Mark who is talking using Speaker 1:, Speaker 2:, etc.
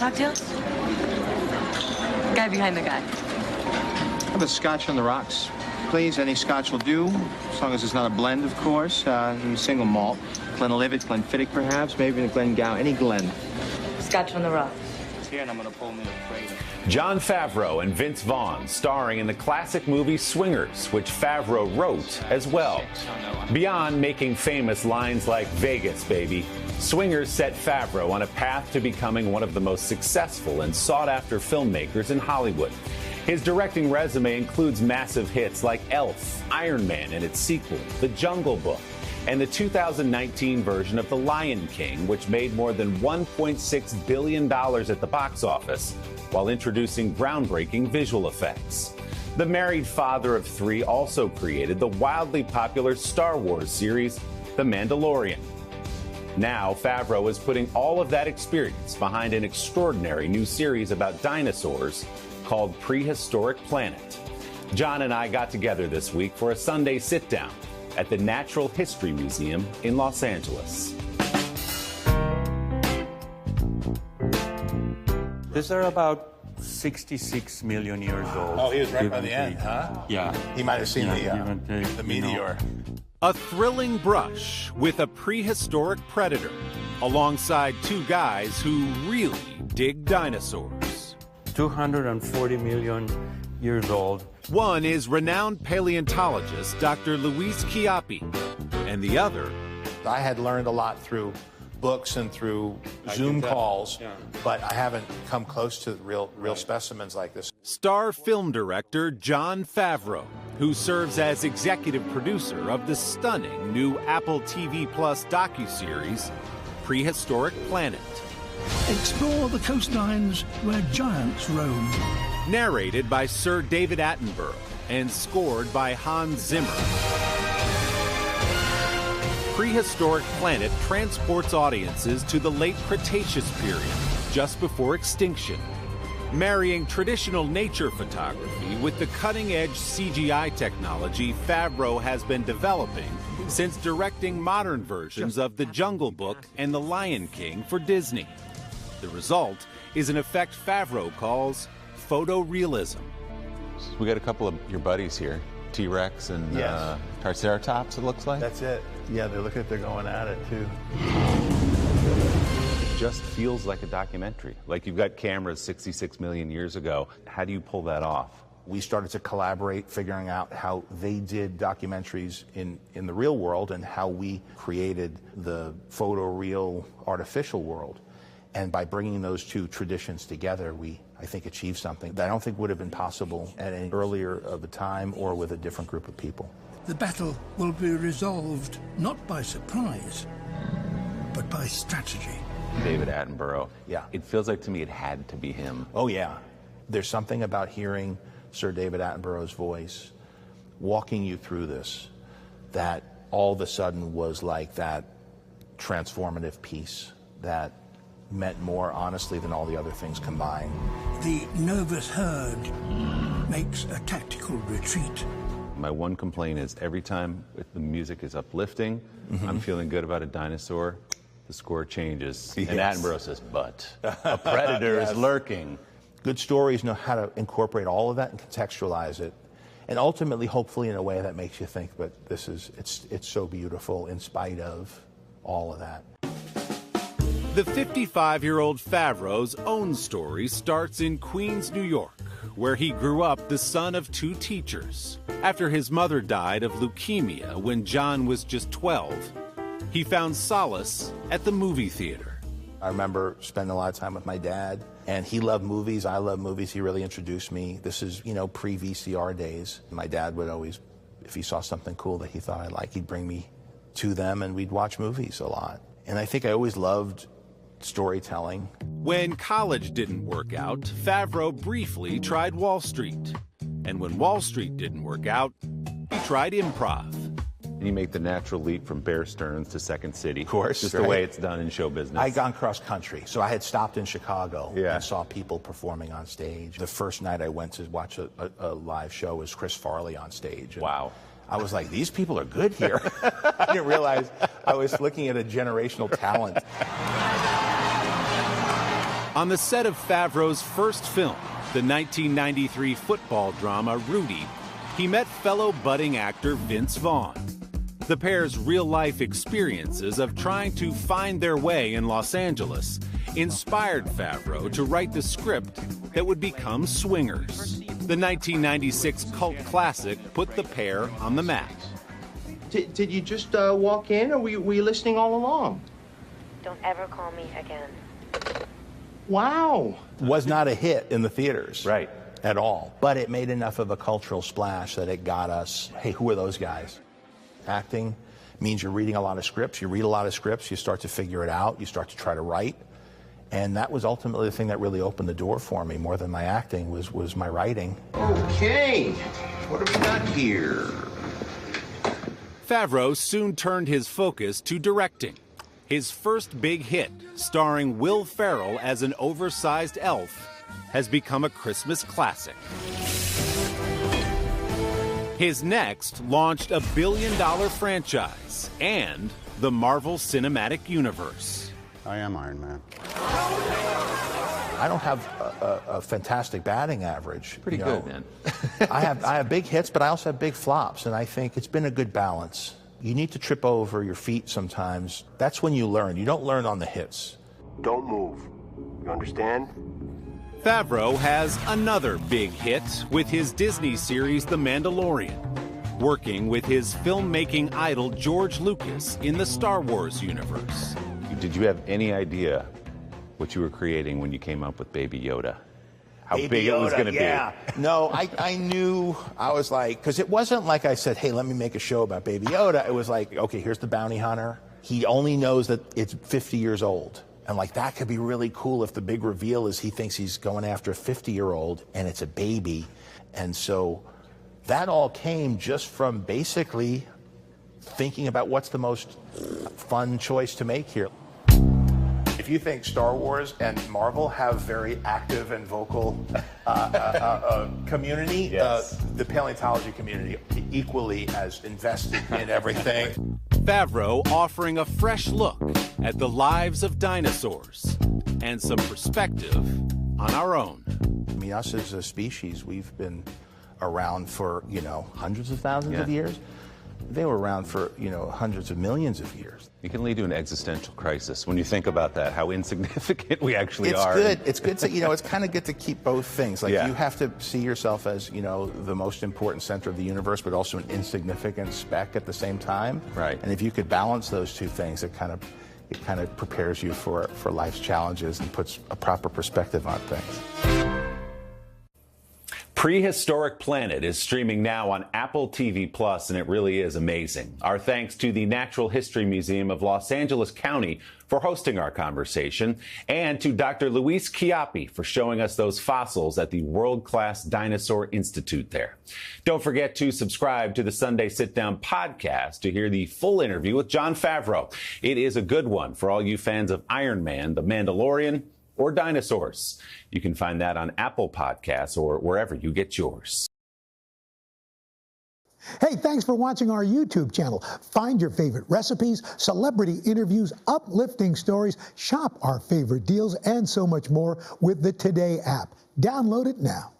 Speaker 1: cocktails? Guy behind the guy.
Speaker 2: How about scotch on the rocks? Please, any scotch will do, as long as it's not a blend, of course. Single malt. Glenlivet, Glenfiddich, perhaps, maybe even a Glengow, any Glen.
Speaker 1: Scotch on the rocks.
Speaker 2: Here, and I'm going to pull me a trade.
Speaker 3: Jon Favreau and Vince Vaughn starring in the classic movie Swingers, which Favreau wrote as well. Beyond making famous lines like Vegas, baby, Swingers set Favreau on a path to becoming one of the most successful and sought-after filmmakers in Hollywood. His directing resume includes massive hits like Elf, Iron Man and its sequel, The Jungle Book, and the 2019 version of The Lion King, which made more than $1.6 billion at the box office, while introducing groundbreaking visual effects. The married father of three also created the wildly popular Star Wars series, The Mandalorian. Now, Favreau is putting all of that experience behind an extraordinary new series about dinosaurs called Prehistoric Planet. Jon and I got together this week for a Sunday Sitdown at the Natural History Museum in Los Angeles.
Speaker 4: These are about 66 million years old.
Speaker 5: Oh, he was right by the end, huh?
Speaker 4: Yeah.
Speaker 5: He might have seen the meteor.
Speaker 6: A thrilling brush with a prehistoric predator alongside two guys who really dig dinosaurs.
Speaker 4: 240 million years old.
Speaker 6: One is renowned paleontologist Dr. Luis Chiappi, and the other...
Speaker 5: I had learned a lot through books and through Zoom calls, but I haven't come close to real specimens like this.
Speaker 6: Star film director Jon Favreau, who serves as executive producer of the stunning new Apple TV Plus docuseries, Prehistoric Planet.
Speaker 7: Explore the coastlines where giants roam.
Speaker 6: Narrated by Sir David Attenborough and scored by Hans Zimmer. Prehistoric Planet transports audiences to the late Cretaceous period, just before extinction. Marrying traditional nature photography with the cutting-edge CGI technology Favreau has been developing since directing modern versions of The Jungle Book and The Lion King for Disney. The result is an effect Favreau calls photorealism.
Speaker 8: We got a couple of your buddies here, T-Rex and Triceratops, it looks like.
Speaker 5: That's it. Yeah, they look like they're going at it, too.
Speaker 3: It just feels like a documentary, like you've got cameras 66 million years ago. How do you pull that off?
Speaker 5: We started to collaborate, figuring out how they did documentaries in the real world and how we created the photoreal artificial world. And by bringing those two traditions together, we, I think, achieved something that I don't think would have been possible at any earlier of a time or with a different group of people.
Speaker 7: The battle will be resolved not by surprise, but by strategy.
Speaker 3: David Attenborough.
Speaker 5: Yeah.
Speaker 3: It feels like to me it had to be him.
Speaker 5: Oh, yeah. There's something about hearing Sir David Attenborough's voice walking you through this that all of a sudden was like that transformative piece that meant more honestly than all the other things combined.
Speaker 7: The nervous herd makes a tactical retreat.
Speaker 3: My one complaint is every time the music is uplifting, I'm feeling good about a dinosaur, the score changes.
Speaker 5: Yes.
Speaker 3: And Attenborough says, but a predator is lurking.
Speaker 5: Good stories know how to incorporate all of that and contextualize it. And ultimately, hopefully, in a way that makes you think, but it's so beautiful in spite of all of that.
Speaker 6: The 55-year-old Favreau's own story starts in Queens, New York, where he grew up the son of two teachers. After his mother died of leukemia when Jon was just 12, he found solace at the movie theater.
Speaker 5: I remember spending a lot of time with my dad, and he loved movies. I love movies. He really introduced me. This is, pre-VCR days. My dad would always, if he saw something cool that he thought I'd like, he'd bring me to them, and we'd watch movies a lot. And I think I always loved storytelling.
Speaker 6: When college didn't work out, Favreau briefly tried Wall Street. And when Wall Street didn't work out, he tried improv.
Speaker 3: And you make the natural leap from Bear Stearns to Second City.
Speaker 5: Of course.
Speaker 3: Just the way it's done in show business.
Speaker 5: I'd gone cross country, so I had stopped in Chicago
Speaker 3: Yeah.
Speaker 5: and saw people performing on stage. The first night I went to watch a live show was Chris Farley on stage. And
Speaker 3: Wow.
Speaker 5: I was like, these people are good here. I didn't realize I was looking at a generational talent.
Speaker 6: On the set of Favreau's first film, the 1993 football drama Rudy, he met fellow budding actor Vince Vaughn. The pair's real-life experiences of trying to find their way in Los Angeles inspired Favreau to write the script that would become Swingers. The 1996 cult classic put the pair on the map.
Speaker 2: Did you just walk in, or were you listening all along?
Speaker 1: Don't ever call me again.
Speaker 2: Wow.
Speaker 5: Was not a hit in the theaters.
Speaker 3: Right.
Speaker 5: At all. But it made enough of a cultural splash that it got us, hey, who are those guys? Acting means you're reading a lot of scripts. You read a lot of scripts, you start to figure it out, you start to try to write. And that was ultimately the thing that really opened the door for me, more than my acting, was my writing.
Speaker 2: Okay, what have we got here?
Speaker 6: Favreau soon turned his focus to directing. His first big hit, starring Will Ferrell as an oversized elf, has become a Christmas classic. His next launched a billion-dollar franchise and the Marvel Cinematic Universe.
Speaker 9: I am Iron Man.
Speaker 5: I don't have a fantastic batting average.
Speaker 3: Pretty good, man.
Speaker 5: I have big hits, but I also have big flops, and I think it's been a good balance. You need to trip over your feet sometimes. That's when you learn. You don't learn on the hits.
Speaker 10: Don't move. You understand?
Speaker 6: Favreau has another big hit with his Disney series The Mandalorian, working with his filmmaking idol George Lucas in the Star Wars universe.
Speaker 3: Did you have any idea what you were creating when you came up with Baby Yoda? How
Speaker 5: Baby
Speaker 3: big it was
Speaker 5: Yoda,
Speaker 3: going to
Speaker 5: yeah.
Speaker 3: be?
Speaker 5: No, I knew, I was like, because it wasn't like I said, hey, let me make a show about Baby Yoda. It was like, okay, here's the bounty hunter. He only knows that it's 50 years old. And like, that could be really cool if the big reveal is he thinks he's going after a 50-year-old and it's a baby. And so that all came just from basically thinking about what's the most fun choice to make here. If you think Star Wars and Marvel have very active and vocal community,
Speaker 3: yes.
Speaker 5: The paleontology community equally as invested in everything.
Speaker 6: Favreau offering a fresh look at the lives of dinosaurs and some perspective on our own.
Speaker 5: I mean, us as a species, we've been around for, hundreds of thousands of years. They were around for, hundreds of millions of years.
Speaker 3: It can lead to an existential crisis when you think about that, how insignificant we actually are.
Speaker 5: It's good. It's good to, it's kind of good to keep both things. Like, you have to see yourself as, the most important center of the universe, but also an insignificant speck at the same time.
Speaker 3: Right.
Speaker 5: And if you could balance those two things, it kind of prepares you for life's challenges and puts a proper perspective on things.
Speaker 3: Prehistoric Planet is streaming now on Apple TV Plus, and it really is amazing. Our thanks to the Natural History Museum of Los Angeles County for hosting our conversation, and to Dr. Luis Chiappi for showing us those fossils at the world-class Dinosaur Institute there. Don't forget to subscribe to the Sunday Sitdown podcast to hear the full interview with Jon Favreau. It is a good one for all you fans of Iron Man, The Mandalorian, or dinosaurs. You can find that on Apple Podcasts or wherever you get yours.
Speaker 11: Hey, thanks for watching our YouTube channel. Find your favorite recipes, celebrity interviews, uplifting stories, shop our favorite deals, and so much more with the Today app. Download it now.